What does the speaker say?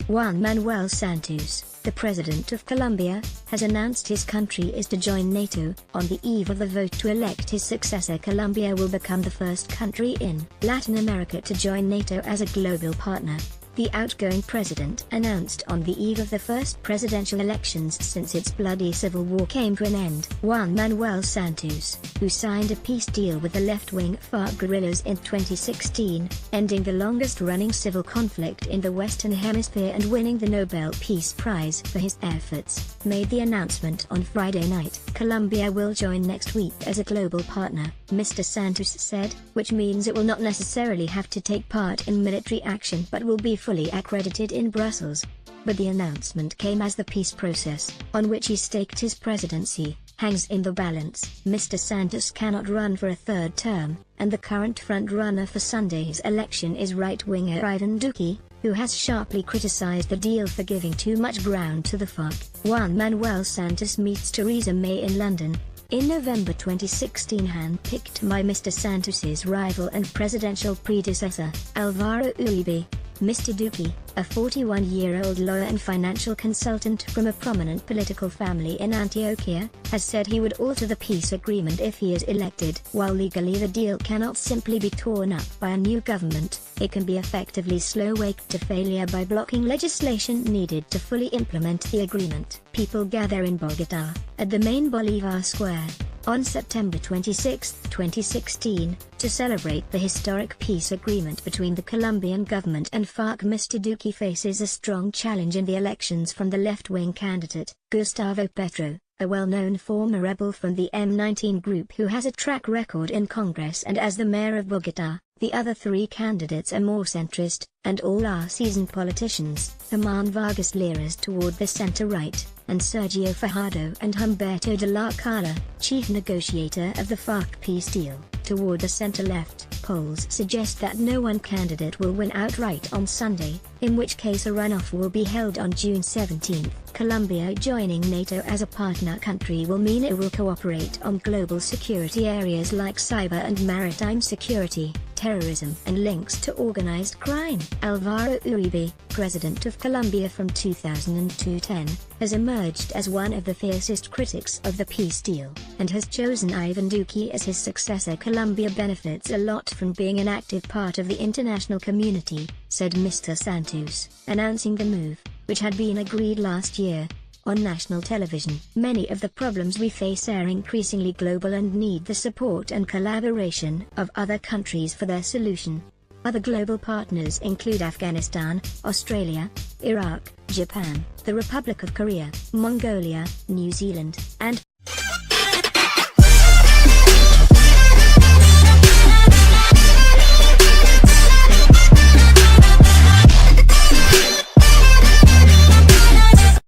Juan Manuel Santos, the president of Colombia, has announced his country is to join NATO. On the eve of the vote to elect his successor, Colombia will become the first country in Latin America to join NATO as a global partner. The outgoing president announced on the eve of the first presidential elections since its bloody civil war came to an end. Juan Manuel Santos, who signed a peace deal with the left-wing FARC guerrillas in 2016, ending the longest-running civil conflict in the Western Hemisphere and winning the Nobel Peace Prize for his efforts, made the announcement on Friday night. Colombia will join next week as a global partner, Mr. Santos said, which means it will not necessarily have to take part in military action but will be fully accredited in Brussels. But the announcement came as the peace process, on which he staked his presidency, hangs in the balance. Mr. Santos cannot run for a third term, and the current front-runner for Sunday's election is right-winger Ivan Duque, who has sharply criticized the deal for giving too much ground to the FARC. Juan Manuel Santos meets Theresa May in London. In November 2016, hand-picked by Mr. Santos's rival and presidential predecessor, Alvaro Uribe, Mr. Duque, a 41-year-old lawyer and financial consultant from a prominent political family in Antioquia, has said he would alter the peace agreement if he is elected. While legally the deal cannot simply be torn up by a new government, it can be effectively slow wake to failure by blocking legislation needed to fully implement the agreement. People gather in Bogotá, at the main Bolivar Square, on September 26, 2016, to celebrate the historic peace agreement between the Colombian government and FARC. Mr. Duque faces a strong challenge in the elections from the left-wing candidate, Gustavo Petro, a well-known former rebel from the M19 group who has a track record in Congress and as the mayor of Bogotá. The other three candidates are more centrist, and all are seasoned politicians: Germán Vargas Lleras toward the center-right, and Sergio Fajardo and Humberto de la Calle, chief negotiator of the FARC peace deal, toward the center-left. Polls suggest that no one candidate will win outright on Sunday, in which case a runoff will be held on June 17. Colombia joining NATO as a partner country will mean it will cooperate on global security areas like cyber and maritime security, terrorism and links to organized crime. Alvaro Uribe, president of Colombia from 2010, has emerged as one of the fiercest critics of the peace deal, and has chosen Ivan Duque as his successor. Colombia benefits a lot from being an active part of the international community, said Mr. Santos, announcing the move, which had been agreed last year, on national television. Many of the problems we face are increasingly global and need the support and collaboration of other countries for their solution. Other global partners include Afghanistan, Australia, Iraq, Japan, the Republic of Korea, Mongolia, New Zealand, and